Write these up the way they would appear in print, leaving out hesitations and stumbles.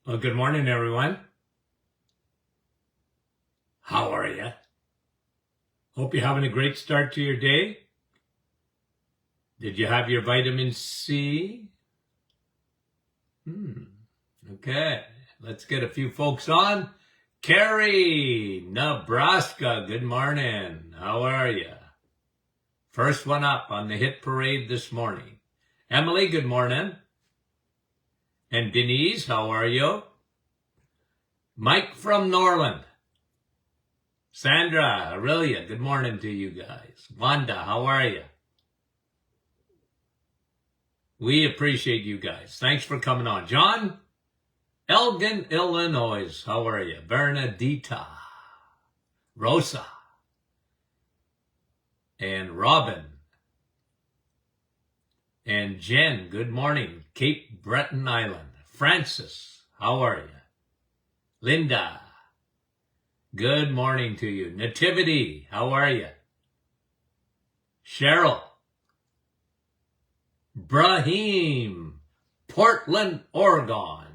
Well, good morning, everyone. How are you? Hope you're having a great start to your day. Did you have your vitamin C? Okay, let's get a few folks on. Carrie, Nebraska, good morning. How are you? First one up on the hit parade this morning. Emily, good morning. And Denise, how are you? Mike from Norland. Sandra, Aurelia, good morning to you guys. Wanda, how are you? We appreciate you guys. Thanks for coming on. John, Elgin, Illinois, how are you? Bernadita, Rosa, and Robin, and Jen, good morning. Cape Breton Island. Francis, how are you? Linda, good morning to you. Nativity, how are you? Cheryl, Brahim, Portland, Oregon.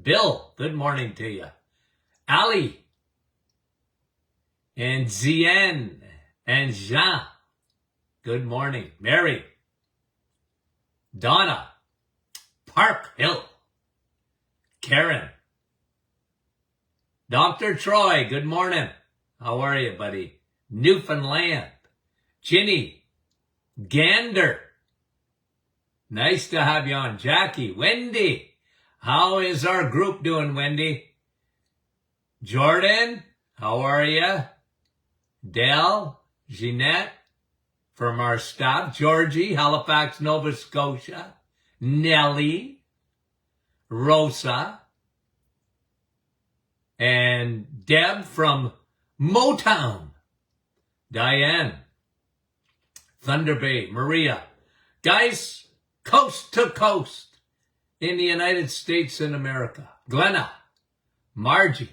Bill, good morning to you. Ali, and Zien, and Jean, good morning. Mary, Donna, Park Hill, Karen, Dr. Troy, good morning. How are you, buddy? Newfoundland, Ginny, Gander, nice to have you on. Jackie, Wendy, how is our group doing, Wendy? Jordan, how are you? Dell, Jeanette, from our staff. Georgie, Halifax, Nova Scotia. Nellie, Rosa, and Deb from Motown. Diane, Thunder Bay, Maria. Guys, coast to coast in the United States and America. Glenna, Margie,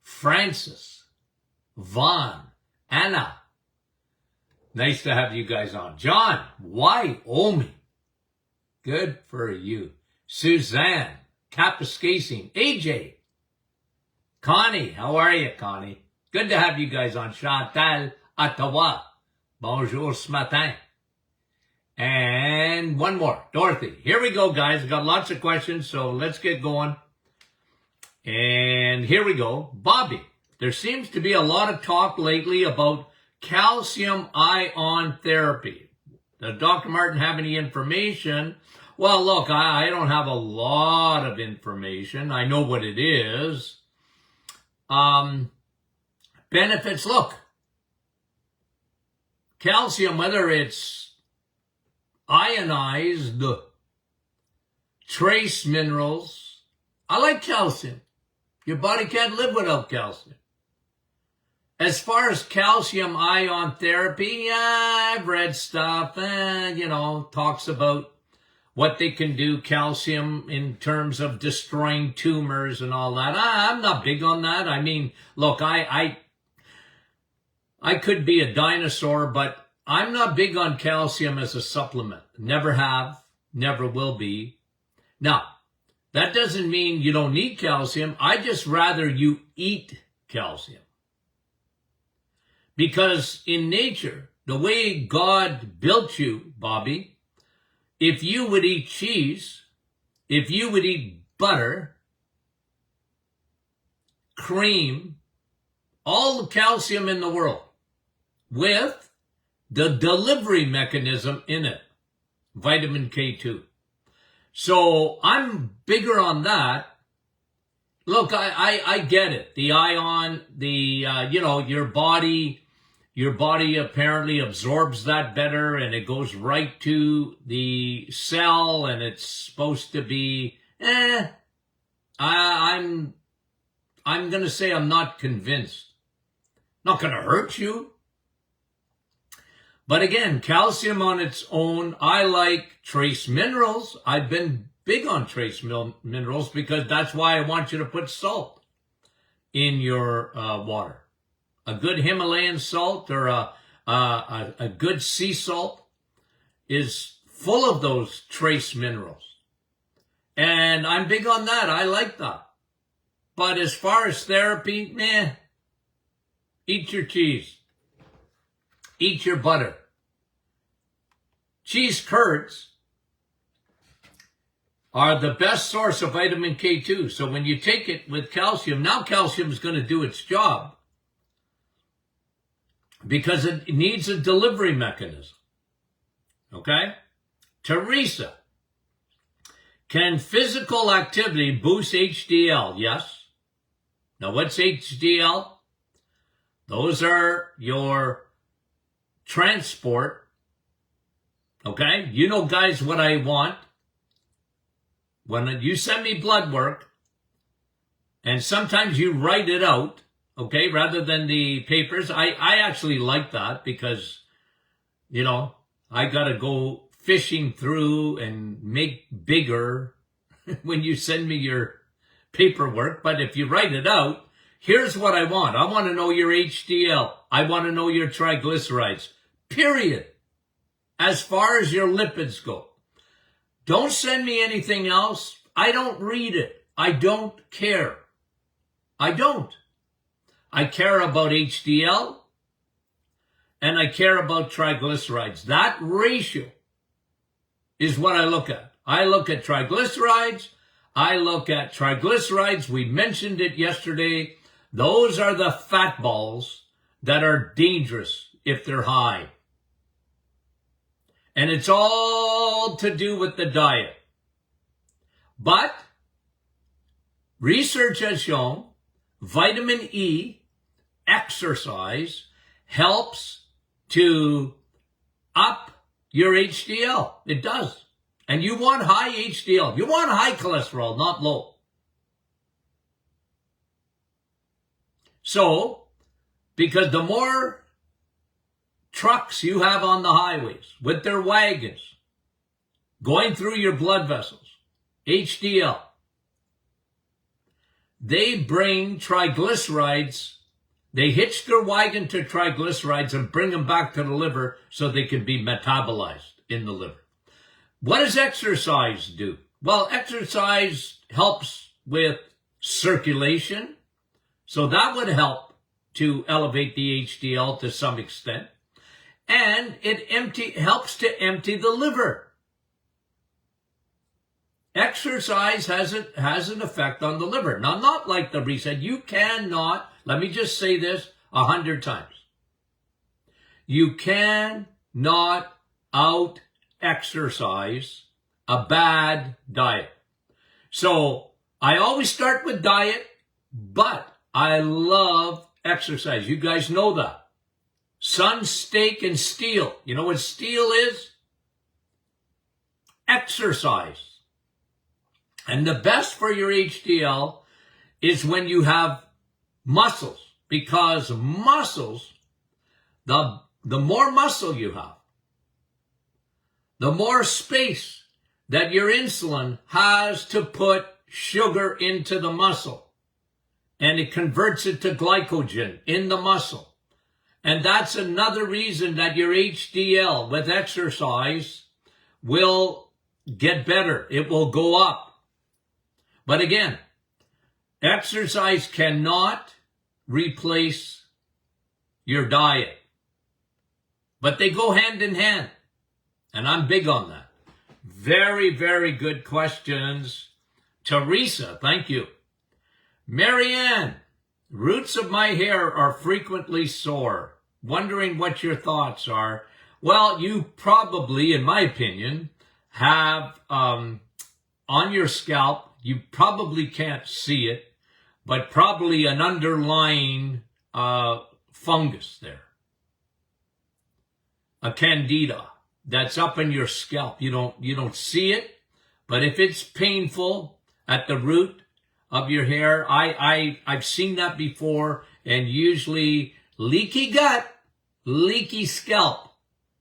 Francis, Vaughn, Anna. Nice to have you guys on. John, Wyoming. Good for you. Suzanne, Kapuskasing, AJ, Connie, how are you, Connie? Good to have you guys on. Chantal, Ottawa. Bonjour ce matin. And one more, Dorothy. Here we go, guys. We've got lots of questions, so let's get going. And here we go. Bobby, there seems to be a lot of talk lately about calcium ion therapy. Does Dr. Martin have any information? Well, look, I don't have a lot of information. I know what it is. Benefits, look. Calcium, whether it's ionized, trace minerals. I like calcium. Your body can't live without calcium. As far as calcium ion therapy, I've read stuff, talks about what they can do, calcium in terms of destroying tumors and all that. I'm not big on that. I mean, look, I could be a dinosaur, but I'm not big on calcium as a supplement. Never have, never will be. Now, that doesn't mean you don't need calcium. I just rather you eat calcium. Because in nature, the way God built you, Bobby, if you would eat cheese, if you would eat butter, cream, all the calcium in the world, with the delivery mechanism in it, vitamin K2. So I'm bigger on that. Look, I get it. The ion, your body apparently absorbs that better and it goes right to the cell and it's supposed to be, I'm going to say I'm not convinced. Not going to hurt you. But again, calcium on its own, I like trace minerals. I've been big on trace minerals because that's why I want you to put salt in your water. A good Himalayan salt or a good sea salt is full of those trace minerals. And I'm big on that. I like that. But as far as therapy, meh. Eat your cheese. Eat your butter. Cheese curds are the best source of vitamin K2. So when you take it with calcium, now calcium is going to do its job because it needs a delivery mechanism. Okay? Teresa, can physical activity boost HDL? Yes. Now what's HDL? Those are your transport. Okay? You know, guys, what I want. When you send me blood work, and sometimes you write it out, okay, rather than the papers. I actually like that because, you know, I got to go fishing through and make bigger when you send me your paperwork. But if you write it out, here's what I want. I want to know your HDL. I want to know your triglycerides, period. As far as your lipids go. Don't send me anything else. I don't read it. I don't care. I don't. I care about HDL and I care about triglycerides. That ratio is what I look at. I look at triglycerides. I look at triglycerides. We mentioned it yesterday. Those are the fat balls that are dangerous if they're high. And it's all to do with the diet. But research has shown vitamin E, exercise, helps to up your HDL. It does. And you want high HDL. You want high cholesterol, not low. So, because the more trucks you have on the highways with their wagons going through your blood vessels, HDL, they bring triglycerides. They hitch their wagon to triglycerides and bring them back to the liver so they can be metabolized in the liver. What does exercise do? Well, exercise helps with circulation. So that would help to elevate the HDL to some extent. And it helps to empty the liver. Exercise has an effect on the liver. Now, not like the reset. You cannot, let me just say this 100 times. You cannot out-exercise a bad diet. So I always start with diet, but I love exercise. You guys know that. Sun, steak, and steel. You know what steel is? Exercise. And the best for your HDL is when you have muscles. Because muscles, the more muscle you have, the more space that your insulin has to put sugar into the muscle. And it converts it to glycogen in the muscle. And that's another reason that your HDL with exercise will get better. It will go up. But again, exercise cannot replace your diet. But they go hand in hand. And I'm big on that. Very, very good questions. Teresa, thank you. Marianne, roots of my hair are frequently sore. Wondering what your thoughts are. Well, you probably, in my opinion, have on your scalp, you probably can't see it, but probably an underlying fungus there. A candida that's up in your scalp. You don't see it, but if it's painful at the root of your hair, I've seen that before, and usually leaky gut, leaky scalp,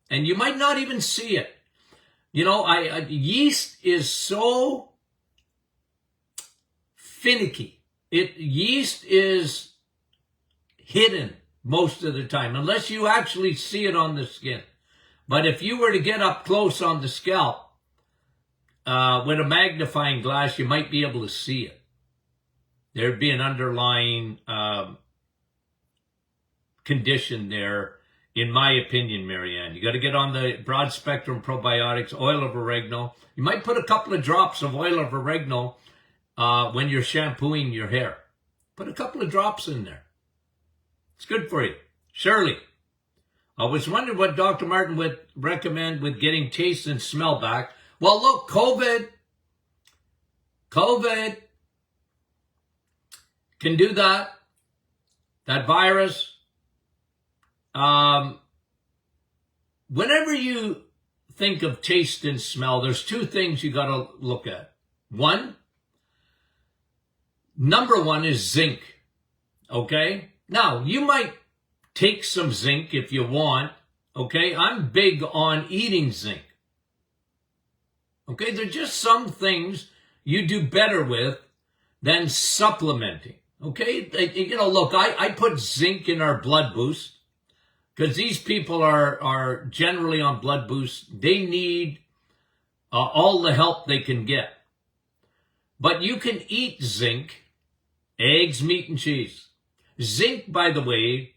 and you might not even see it. You know, yeast is so finicky. Yeast is hidden most of the time, unless you actually see it on the skin. But if you were to get up close on the scalp with a magnifying glass, you might be able to see it. There'd be an underlying condition there, in my opinion, Marianne. You got to get on the broad spectrum probiotics, oil of oregano. You might put a couple of drops of oil of oregano when you're shampooing your hair. Put a couple of drops in there. It's good for you. Shirley, I was wondering what Dr. Martin would recommend with getting taste and smell back. Well, look, COVID can do that. That virus. Whenever you think of taste and smell, there's two things you got to look at. Number one is zinc. Okay? Now, you might take some zinc if you want. Okay? I'm big on eating zinc. Okay? There's just some things you do better with than supplementing. Okay? You know, look, I put zinc in our blood boost because these people are generally on blood boost. They need all the help they can get. But you can eat zinc, eggs, meat, and cheese. Zinc, by the way,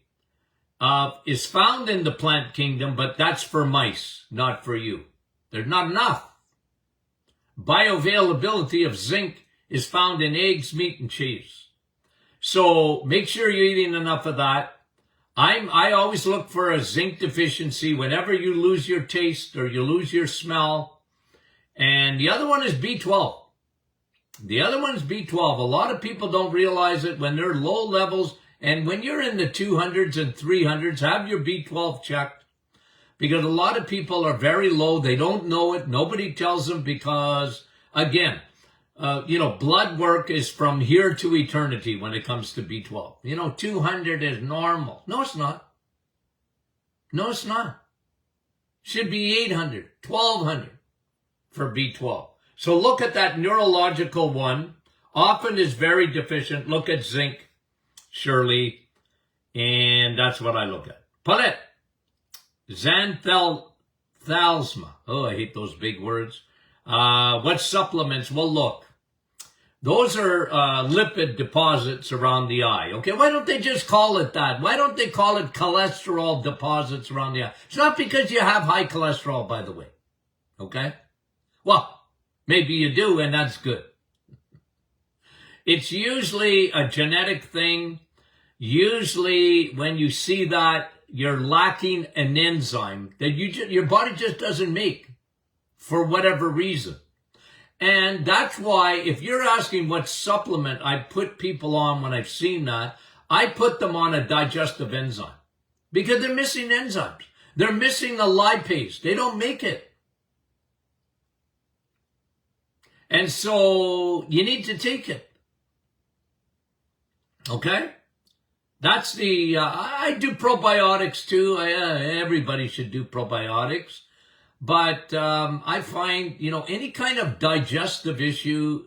is found in the plant kingdom, but that's for mice, not for you. There's not enough. Bioavailability of zinc is found in eggs, meat, and cheese. So make sure you're eating enough of that. I always look for a zinc deficiency whenever you lose your taste or you lose your smell. And the other one is B12. The other one is B12. A lot of people don't realize it when they're low levels. And when you're in the 200s and 300s, have your B12 checked. Because a lot of people are very low. They don't know it. Nobody tells them because, again, blood work is from here to eternity when it comes to B12. 200 is normal. No, it's not. No, it's not. Should be 800, 1200 for B12. So look at that neurological one. Often is very deficient. Look at zinc, Shirley. And that's what I look at. Paulette. Xanthalma. Oh, I hate those big words. What supplements? Well, look. Those are lipid deposits around the eye. Okay, why don't they just call it that? Why don't they call it cholesterol deposits around the eye? It's not because you have high cholesterol, by the way. Okay? Well, maybe you do, and that's good. It's usually a genetic thing. Usually when you see that, you're lacking an enzyme that your body just doesn't make for whatever reason. And that's why if you're asking what supplement I put people on when I've seen that, I put them on a digestive enzyme because they're missing enzymes. They're missing the lipase. They don't make it. And so you need to take it. Okay? That's the, I do probiotics too. Everybody should do probiotics. But I find, any kind of digestive issue,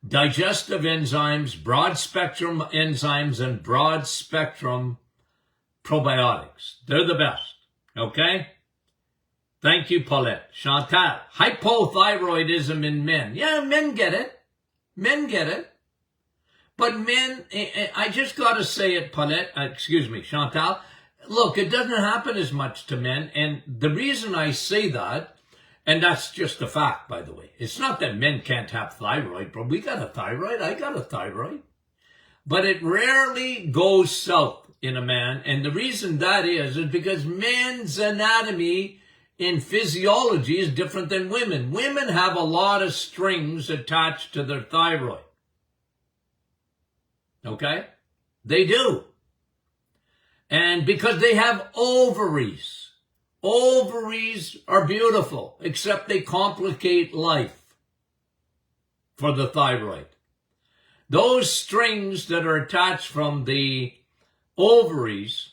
digestive enzymes, broad spectrum enzymes, and broad spectrum probiotics. They're the best. Okay? Thank you, Paulette. Chantal. Hypothyroidism in men. Yeah, men get it. Men get it. But men, I just got to say it, Paulette, Chantal, look, it doesn't happen as much to men. And the reason I say that, and that's just a fact, by the way, it's not that men can't have thyroid, but we got a thyroid, I got a thyroid. But it rarely goes south in a man. And the reason that is because men's anatomy in physiology is different than women. Women have a lot of strings attached to their thyroid. Okay? They do. And because they have ovaries. Ovaries are beautiful, except they complicate life for the thyroid. Those strings that are attached from the ovaries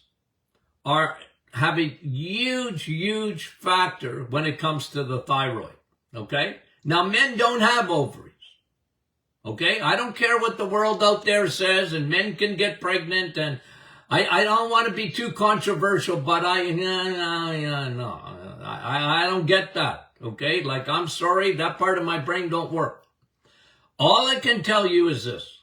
have a huge, huge factor when it comes to the thyroid. Okay? Now, men don't have ovaries. Okay? I don't care what the world out there says, and men can get pregnant, and I don't want to be too controversial, but I don't get that. Okay? Like, I'm sorry, that part of my brain don't work. All I can tell you is this.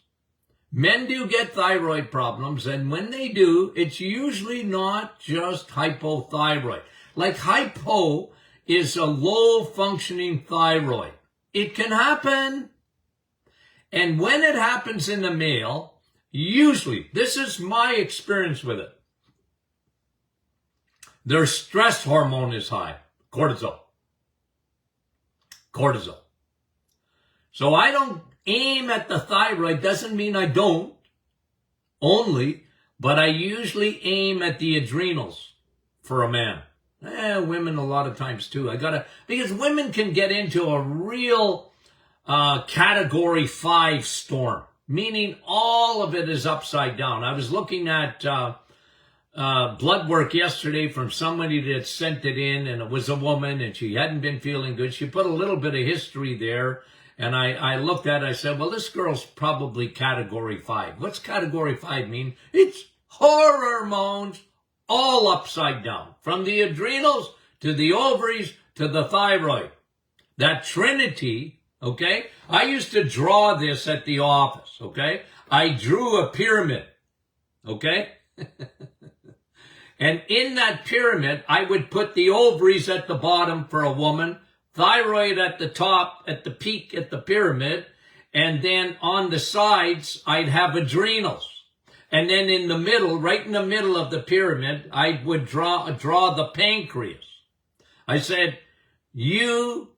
Men do get thyroid problems, and when they do, it's usually not just hypothyroid. Like hypo is a low-functioning thyroid. It can happen. And when it happens in the male, usually, this is my experience with it, their stress hormone is high, cortisol. Cortisol. So I don't aim at the thyroid, doesn't mean I don't only, but I usually aim at the adrenals for a man. Women a lot of times too. Because women can get into a real category 5 storm, meaning all of it is upside down. I was looking at blood work yesterday from somebody that sent it in, and it was a woman, and she hadn't been feeling good. She put a little bit of history there, and I looked at it, I said, well, this girl's probably category 5. What's category 5 mean? It's hormones all upside down, from the adrenals to the ovaries to the thyroid. That trinity, okay? I used to draw this at the office, okay? I drew a pyramid, okay? And in that pyramid, I would put the ovaries at the bottom for a woman, thyroid at the top, at the peak at the pyramid, and then on the sides, I'd have adrenals. And then in the middle, right in the middle of the pyramid, I would draw the pancreas. I said, you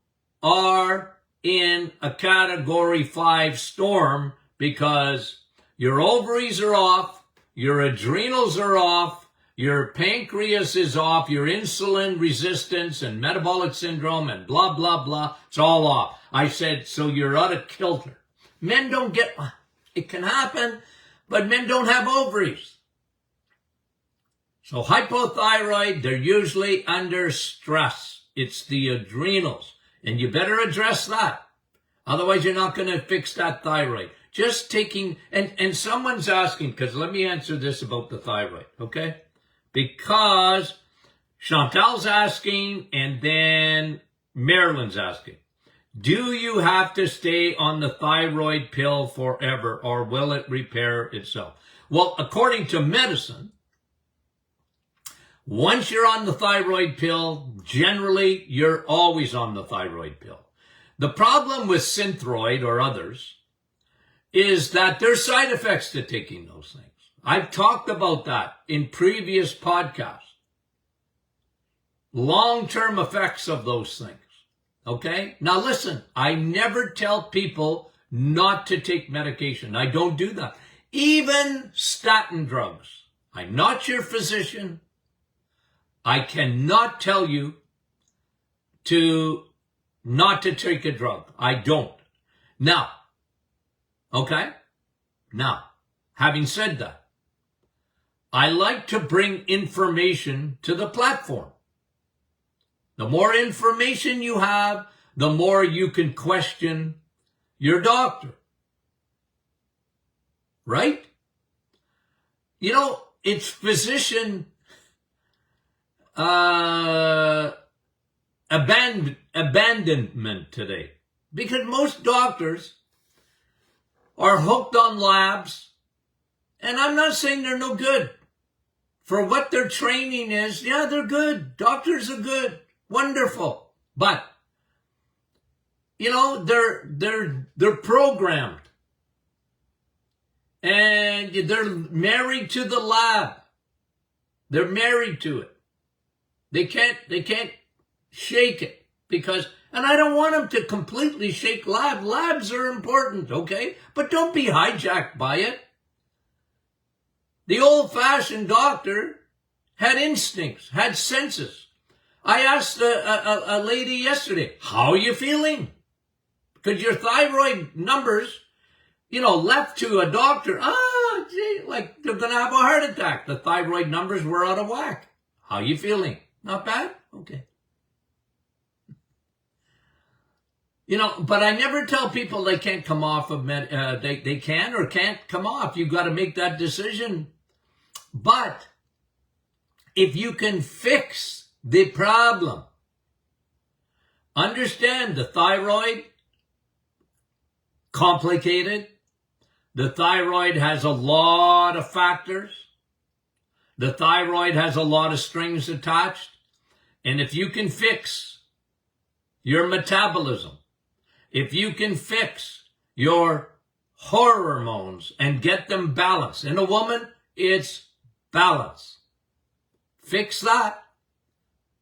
are in a category 5 storm because your ovaries are off, your adrenals are off, your pancreas is off, your insulin resistance and metabolic syndrome and blah, blah, blah. It's all off. I said, so you're out of kilter. Men don't get, it can happen, but men don't have ovaries. So hypothyroid, they're usually under stress. It's the adrenals. And you better address that. Otherwise, you're not going to fix that thyroid. Just taking, and someone's asking, because let me answer this about the thyroid, okay? Because Chantal's asking, and then Marilyn's asking, do you have to stay on the thyroid pill forever, or will it repair itself? Well, according to medicine, once you're on the thyroid pill, generally you're always on the thyroid pill. The problem with Synthroid or others is that there's side effects to taking those things. I've talked about that in previous podcasts. Long-term effects of those things. Okay? Now listen, I never tell people not to take medication. I don't do that. Even statin drugs. I'm not your physician. I cannot tell you not to take a drug. I don't. Now, okay? Now, having said that, I like to bring information to the platform. The more information you have, the more you can question your doctor. Right? You know, it's physician abandonment today. Because most doctors are hooked on labs, and I'm not saying they're no good. For what their training is, yeah, they're good. Doctors are good. Wonderful. But, you know, they're programmed. And they're married to the lab. They're married to it. They can't shake it because, and I don't want them to completely shake lab. Labs are important, okay? But don't be hijacked by it. The old-fashioned doctor had instincts, had senses. I asked a lady yesterday, how are you feeling? Because your thyroid numbers, you know, left to a doctor, like they're going to have a heart attack. The thyroid numbers were out of whack. How are you feeling? Not bad? Okay. You know, but I never tell people they can't come off of they can or can't come off. You've got to make that decision. But if you can fix the problem, understand the thyroid, complicated. The thyroid has a lot of factors. The thyroid has a lot of strings attached. And if you can fix your metabolism, if you can fix your hormones and get them balanced. In a woman, it's balance. Fix that.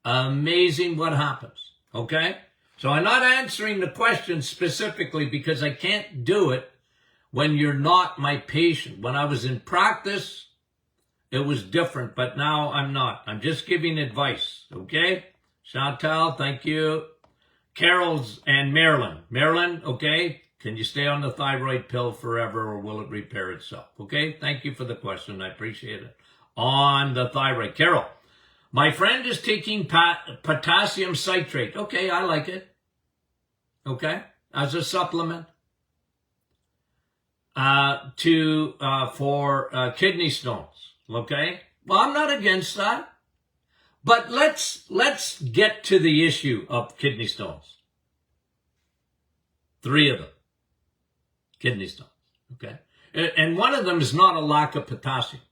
Amazing what happens. Okay? So I'm not answering the question specifically because I can't do it when you're not my patient. When I was in practice, it was different, but now I'm not. I'm just giving advice. Okay? Chantal, thank you. Carol's and Marilyn. Marilyn, okay? Can you stay on the thyroid pill forever or will it repair itself? Okay? Thank you for the question. I appreciate it. On the thyroid. Carol, my friend is taking potassium citrate. Okay, I like it. Okay? As a supplement. For kidney stones. Okay? Well, I'm not against that. But let's get to the issue of kidney stones. 3 of them. Kidney stones. Okay? And one of them is not a lack of potassium.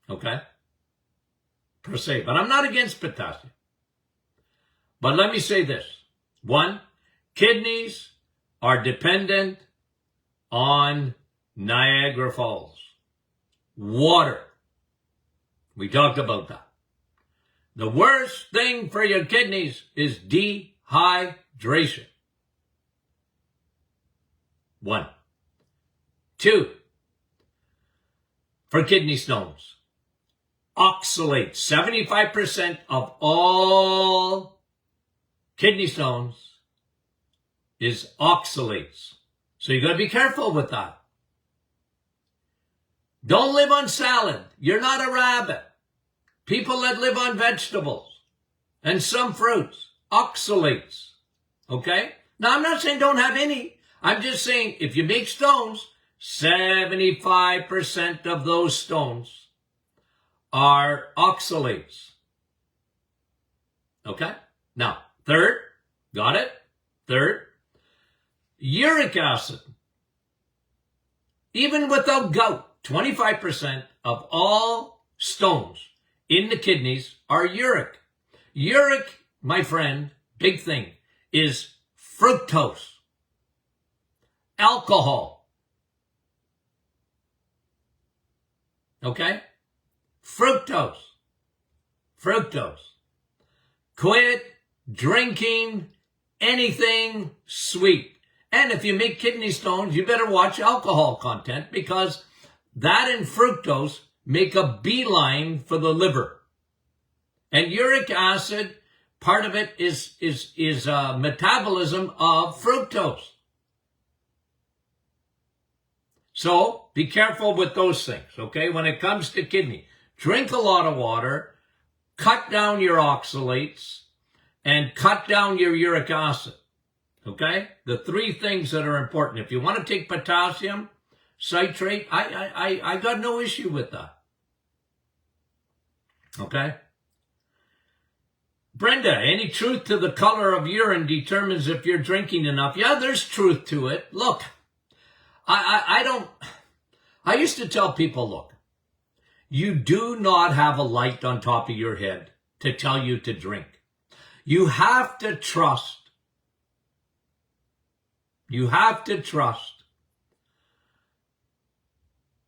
Okay? Per se. But I'm not against potassium. But let me say this. 1, kidneys are dependent on Niagara Falls. Water. We talked about that. The worst thing for your kidneys is dehydration. 1. 2, for kidney stones, oxalate. 75% of all kidney stones is oxalates. So you got to be careful with that. Don't live on salad. You're not a rabbit. People that live on vegetables and some fruits, oxalates. Okay? Now, I'm not saying don't have any. I'm just saying if you make stones, 75% of those stones are oxalates. Okay? Now, 3rd, got it? 3rd, uric acid. Even without gout, 25% of all stones in the kidneys are uric. Uric, my friend, big thing, is fructose, alcohol. Okay? Fructose. Quit drinking anything sweet. And if you make kidney stones, you better watch alcohol content because that and fructose make a beeline for the liver. And uric acid, part of it is metabolism of fructose. So be careful with those things, okay? When it comes to kidney, drink a lot of water, cut down your oxalates, and cut down your uric acid, okay? The 3 things that are important. If you want to take potassium citrate, I got no issue with that. Okay? Brenda, any truth to the color of urine determines if you're drinking enough? Yeah, there's truth to it. Look, I used to tell people, look, you do not have a light on top of your head to tell you to drink. You have to trust. You have to trust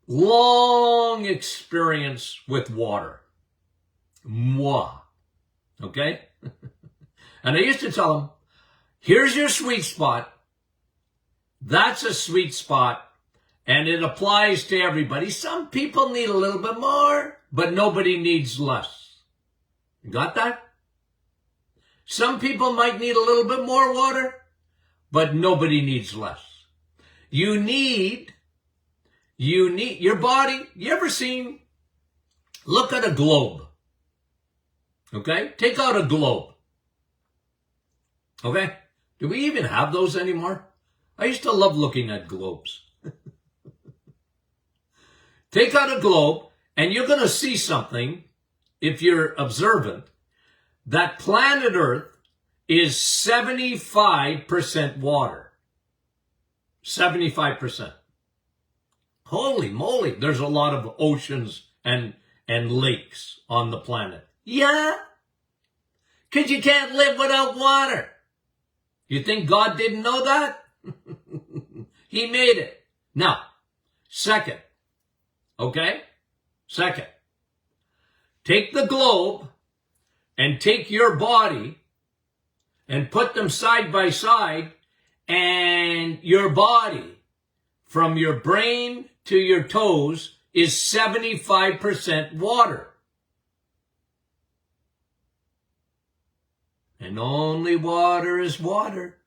long experience with water. Moi. Okay? And I used to tell them, here's your sweet spot. That's a sweet spot. And it applies to everybody. Some people need a little bit more, but nobody needs less. You got that? Some people might need a little bit more water, but nobody needs less. You need your body. You ever seen, look at a globe. Okay? Take out a globe. Okay? Do we even have those anymore? I used to love looking at globes. Take out a globe, and you're going to see something, if you're observant, that planet Earth is 75% water. 75%. Holy moly, there's a lot of oceans and lakes on the planet. Yeah, because you can't live without water. You think God didn't know that? He made it. Now, second, okay? Second, take the globe and take your body and put them side by side, and your body, from your brain to your toes, is 75% water. And only water is water.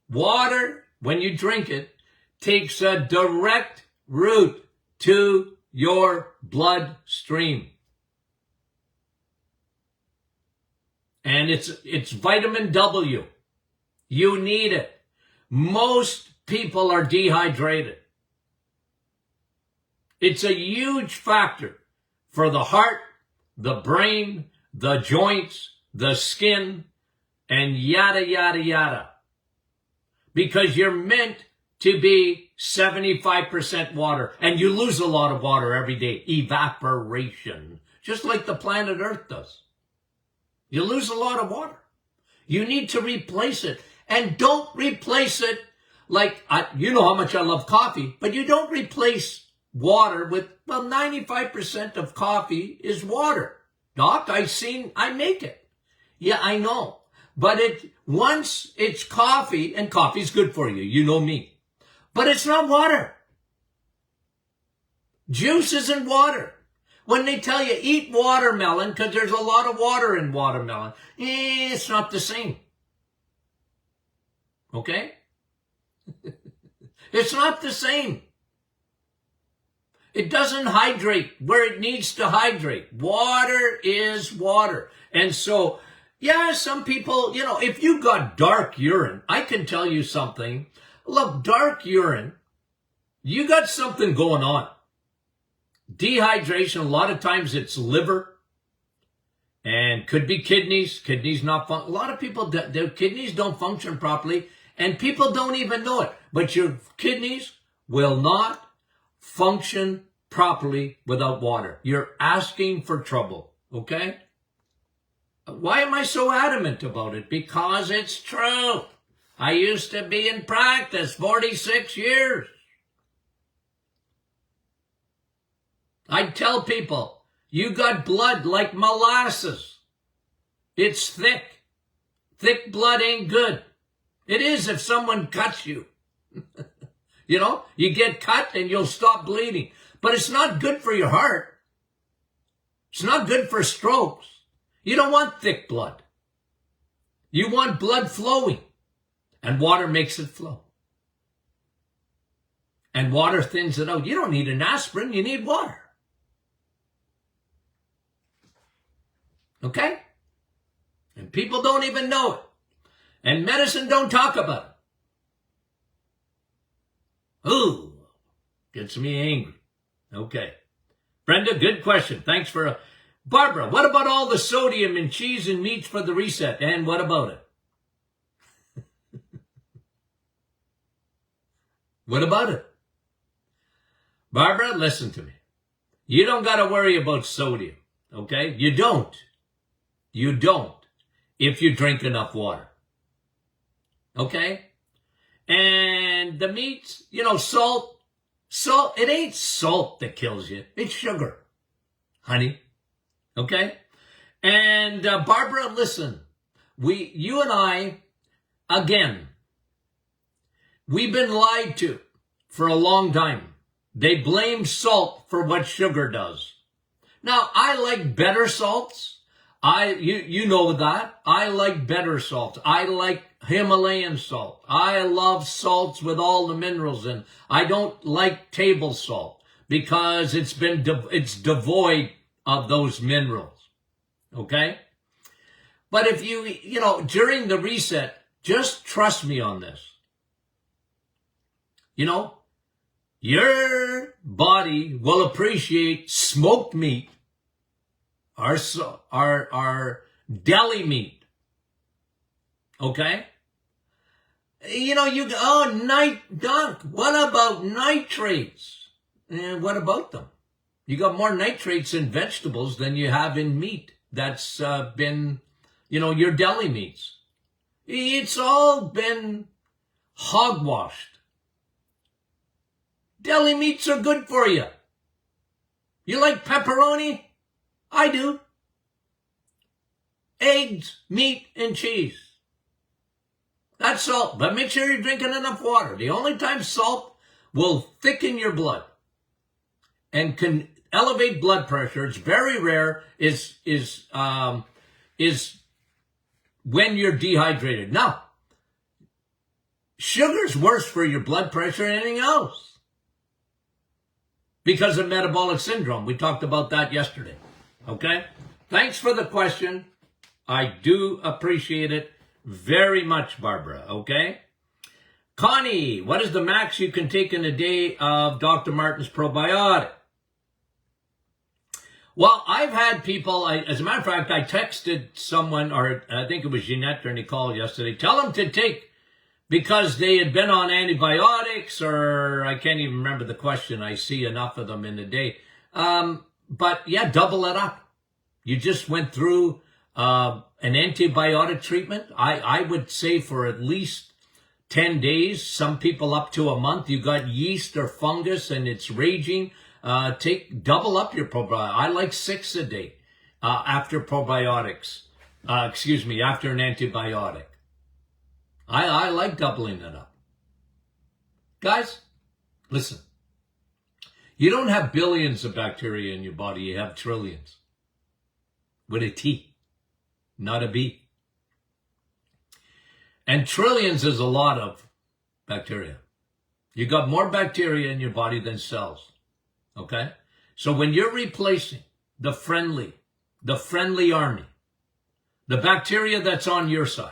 Water, when you drink it, takes a direct route to your bloodstream. And it's vitamin W. You need it. Most people are dehydrated. It's a huge factor for the heart, the brain, the joints, the skin, and yada, yada, yada. Because you're meant to be 75% water. And you lose a lot of water every day. Evaporation. Just like the planet Earth does. You lose a lot of water. You need to replace it. And don't replace it like, you know how much I love coffee, but you don't replace water with, 95% of coffee is water. Doc, I make it. Yeah, I know. But once it's coffee, and coffee's good for you, you know me. But it's not water. Juice isn't water. When they tell you eat watermelon, because there's a lot of water in watermelon, it's not the same. Okay? It's not the same. It doesn't hydrate where it needs to hydrate. Water is water. And so, yeah, some people, if you got dark urine, I can tell you something. Look, dark urine, you got something going on. Dehydration, a lot of times it's liver and could be kidneys. Kidneys not a lot of people, their kidneys don't function properly and people don't even know it. But your kidneys will not function properly without water. You're asking for trouble, okay? Why am I so adamant about it? Because it's true. I used to be in practice 46 years. I'd tell people, you got blood like molasses. It's thick. Thick blood ain't good. It is if someone cuts you. You get cut and you'll stop bleeding. But it's not good for your heart. It's not good for strokes. You don't want thick blood. You want blood flowing. And water makes it flow. And water thins it out. You don't need an aspirin, you need water. Okay? And people don't even know it. And medicine don't talk about it. Ooh, gets me angry. Okay. Brenda, good question. Thanks for... Barbara, what about all the sodium in cheese and meats for the reset? And what about it? What about it? Barbara, listen to me. You don't got to worry about sodium, okay? You don't. You don't if you drink enough water, okay? And the meats, salt, it ain't salt that kills you. It's sugar, honey, okay? And Barbara, listen, you and I, again, we've been lied to for a long time. They blame salt for what sugar does. Now, I like better salts. You know that. I like better salts. I like Himalayan salt. I love salts with all the minerals in. I don't like table salt because it's devoid of those minerals. Okay? But if during the reset, just trust me on this. Your body will appreciate smoked meat, our deli meat. Okay? What about nitrates? What about them? You got more nitrates in vegetables than you have in meat that's been, your deli meats. It's all been hogwashed. Deli meats are good for you. You like pepperoni? I do. Eggs, meat, and cheese. That's salt, but make sure you're drinking enough water. The only time salt will thicken your blood and can elevate blood pressure, it's very rare, is when you're dehydrated. Now, sugar's worse for your blood pressure than anything else because of metabolic syndrome. We talked about that yesterday. Okay? Thanks for the question. I do appreciate it very much, Barbara. Okay? Connie, what is the max you can take in a day of Dr. Martin's probiotic? Well, I've had people, as a matter of fact, I texted someone, or I think it was Jeanette or Nicole yesterday, tell them to take, because they had been on antibiotics, or I can't even remember the question. I see enough of them in a day. But yeah, double it up. You just went through an antibiotic treatment. I would say for at least 10 days, some people up to a month. You got yeast or fungus and it's raging. Double up your probiotic. I like 6 a day after probiotics. After an antibiotic. I like doubling it up. Guys, listen. You don't have billions of bacteria in your body. You have trillions. With a T, not a B. And trillions is a lot of bacteria. You got more bacteria in your body than cells. Okay? So when you're replacing the friendly army, the bacteria that's on your side,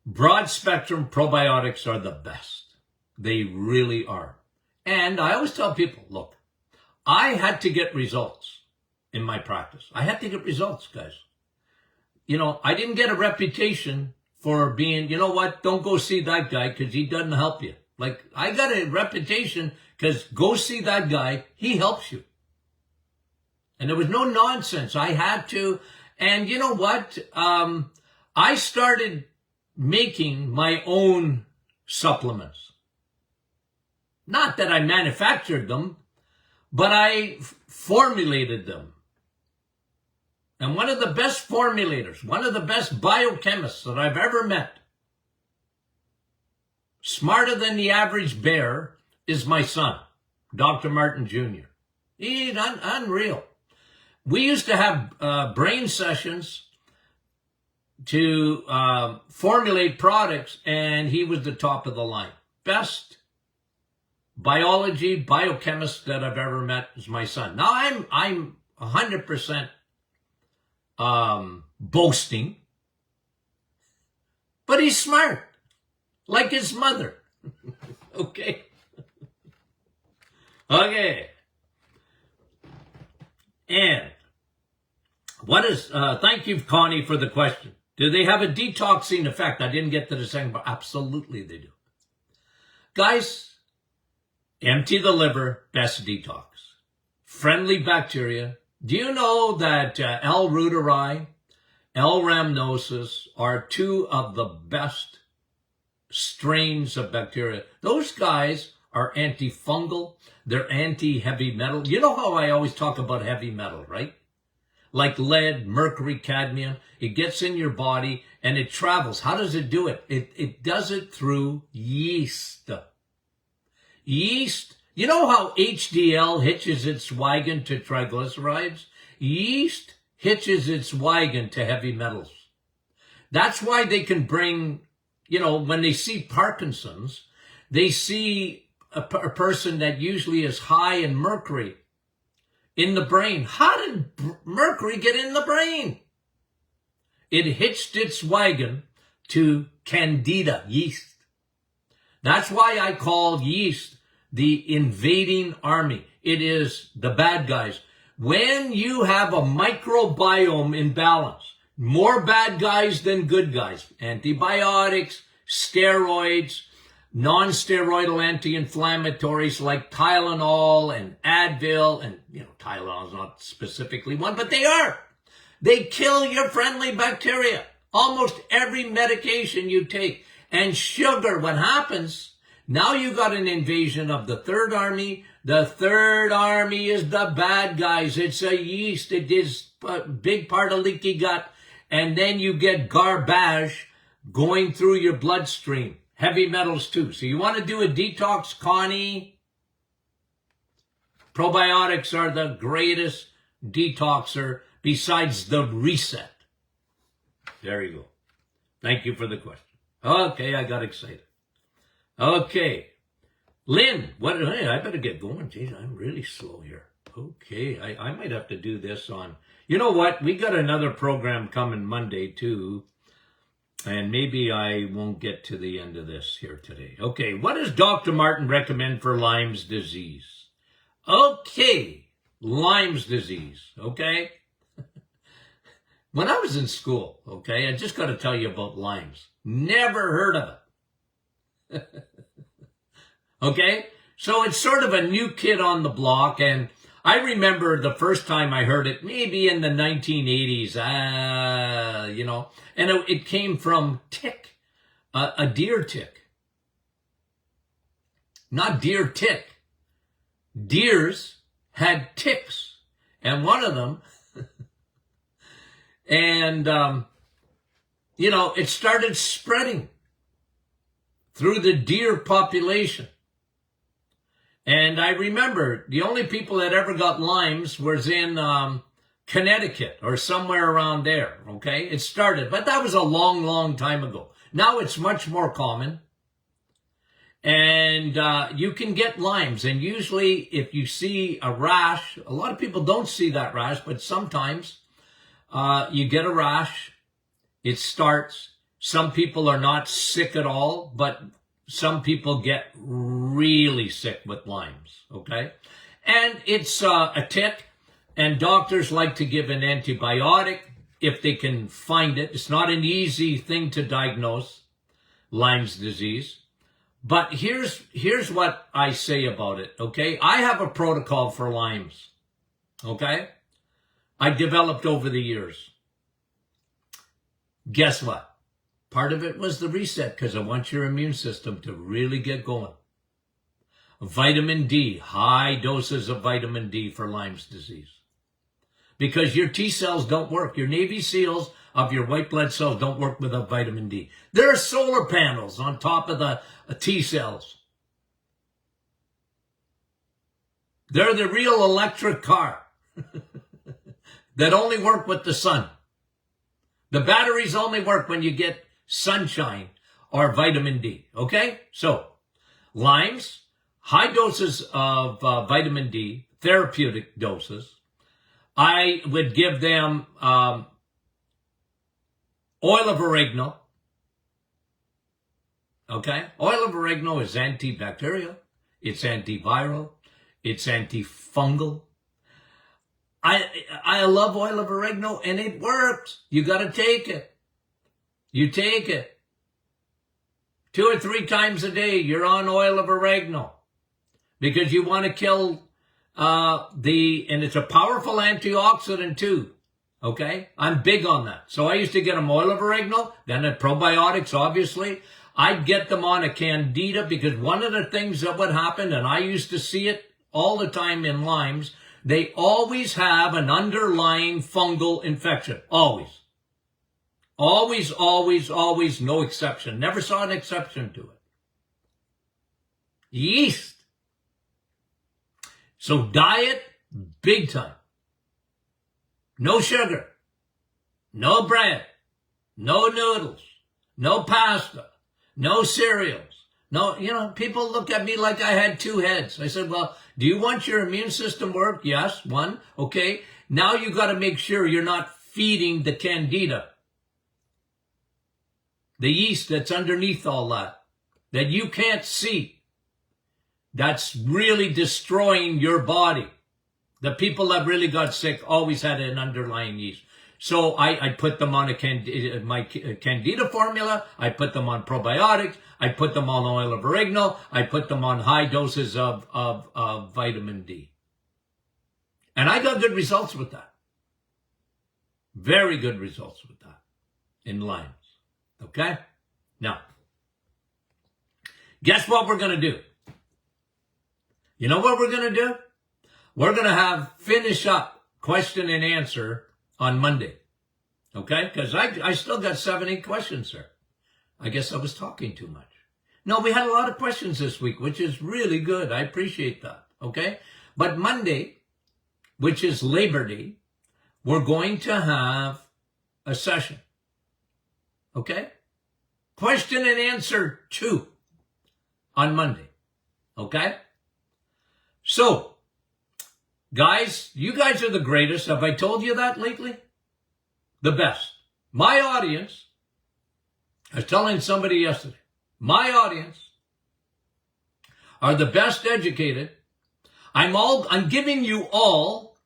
broad spectrum probiotics are the best. They really are. And I always tell people, look, I had to get results in my practice. I had to get results, guys. I didn't get a reputation for being, don't go see that guy because he doesn't help you. Like, I got a reputation because go see that guy, he helps you. And there was no nonsense. I had to. And you know what? I started making my own supplements. Not that I manufactured them, but I formulated them. And one of the best formulators, one of the best biochemists that I've ever met, smarter than the average bear, is my son, Dr. Martin Jr. He's unreal. We used to have brain sessions to formulate products, and he was the top of the line. Best biochemist that I've ever met is my son. Now, I'm 100% boasting, but he's smart, like his mother. Okay. And thank you, Connie, for the question. Do they have a detoxing effect? I didn't get to the second part. Absolutely they do. Guys, empty the liver, best detox. Friendly bacteria. Do you know that L. reuteri, L. rhamnosus are 2 of the best strains of bacteria? Those guys are antifungal. They're anti-heavy metal. You know how I always talk about heavy metal, right? Like lead, mercury, cadmium. It gets in your body and it travels. How does it do it? It does it through yeast. Yeast. You know how HDL hitches its wagon to triglycerides? Yeast hitches its wagon to heavy metals. That's why they can bring, when they see Parkinson's, they see a person that usually is high in mercury in the brain. How did mercury get in the brain? It hitched its wagon to candida, yeast. That's why I call yeast the invading army. It is the bad guys. When you have a microbiome imbalance, More bad guys than good guys. Antibiotics, steroids, non-steroidal anti-inflammatories like Tylenol and Advil, and Tylenol is not specifically one, but they are. They kill your friendly bacteria. Almost every medication you take. And sugar, what happens? Now you got an invasion of the third army. The third army is the bad guys. It's a yeast. It is a big part of leaky gut. And then you get garbage going through your bloodstream. Heavy metals too. So you want to do a detox, Connie? Probiotics are the greatest detoxer besides the reset. There you go. Thank you for the question. Okay, I got excited. Okay. Lynn, hey, I better get going. Jeez, I'm really slow here. Okay, I might have to do this on... You know what? We got another program coming Monday, too. And maybe I won't get to the end of this here today. Okay, what does Dr. Martin recommend for Lyme's disease? Okay, Lyme's disease, okay? When I was in school, okay, I just got to tell you about Lyme's. Never heard of it. Okay, so it's sort of a new kid on the block, and I remember the first time I heard it, maybe in the 1980s, and it came from tick, a deer tick. Not deer tick. Deers had ticks, and one of them, and, it started spreading through the deer population. And I remember the only people that ever got Lyme's was in Connecticut or somewhere around there, okay? It started, but that was a long, long time ago. Now it's much more common. And you can get Lyme's. And usually if you see a rash, a lot of people don't see that rash, but sometimes you get a rash. It starts. Some people are not sick at all, but some people get really sick with Lyme's, okay? And it's a tick, and doctors like to give an antibiotic if they can find it. It's not an easy thing to diagnose, Lyme's disease. But here's what I say about it, okay? I have a protocol for Lyme's, okay? I developed over the years. Guess what? Part of it was the reset because I want your immune system to really get going. Vitamin D, high doses of vitamin D for Lyme's disease. Because your T cells don't work. Your Navy SEALs of your white blood cells don't work without vitamin D. There are solar panels on top of the T cells. They're the real electric car that only work with the sun. The batteries only work when you get sunshine or vitamin D, okay? So, Lyme's, high doses of vitamin D, therapeutic doses. I would give them oil of oregano, okay? Oil of oregano is antibacterial, it's antiviral, it's antifungal. I love oil of oregano, and it works. You got to take it. You take it 2 or 3 times a day. You're on oil of oregano because you want to kill and it's a powerful antioxidant too. Okay, I'm big on that. So I used to get them oil of oregano, then at probiotics, obviously. I'd get them on a candida because one of the things that would happen, and I used to see it all the time in Lyme's, they always have an underlying fungal infection. Always. Always, always, always, no exception. Never saw an exception to it. Yeast. So diet, big time. No sugar. No bread. No noodles. No pasta. No cereals. No, people look at me like I had 2 heads. I said, well, do you want your immune system work? Yes, 1. Okay. Now you got to make sure you're not feeding the candida. The yeast that's underneath all that you can't see. That's really destroying your body. The people that really got sick always had an underlying yeast. So I put them on my Candida formula. I put them on probiotics. I put them on oil of oregano. I put them on high doses of vitamin D. And I got good results with that. Very good results with that in Lyme. Okay? Now, guess what we're going to do? You know what we're going to do? We're going to finish up question and answer on Monday. Okay? Because I still got 7-8 questions, sir. I guess I was talking too much. No, we had a lot of questions this week, which is really good. I appreciate that. Okay? But Monday, which is Labor Day, we're going to have a session. Okay? Question and answer 2 on Monday. Okay? So, guys, you guys are the greatest. Have I told you that lately? The best. My audience, I was telling somebody yesterday, my audience are the best educated. I'm giving you all,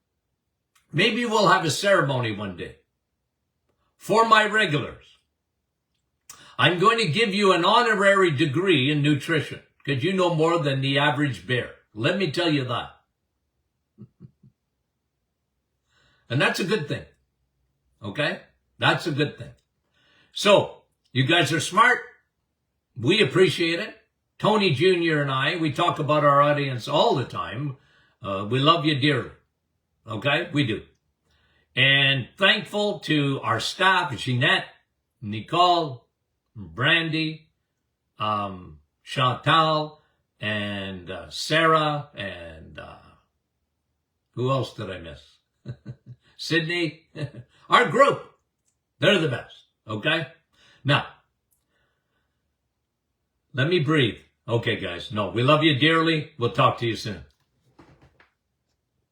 maybe we'll have a ceremony one day for my regulars. I'm going to give you an honorary degree in nutrition because you know more than the average bear. Let me tell you that. And that's a good thing. Okay? That's a good thing. So, you guys are smart. We appreciate it. Tony Jr. and I, we talk about our audience all the time. We love you dearly. Okay? We do. And thankful to our staff, Jeanette, Nicole, Brandy, Chantal, and Sarah, and who else did I miss? Sydney. Our group. They're the best. Okay? Now, let me breathe. Okay, guys. No, we love you dearly. We'll talk to you soon.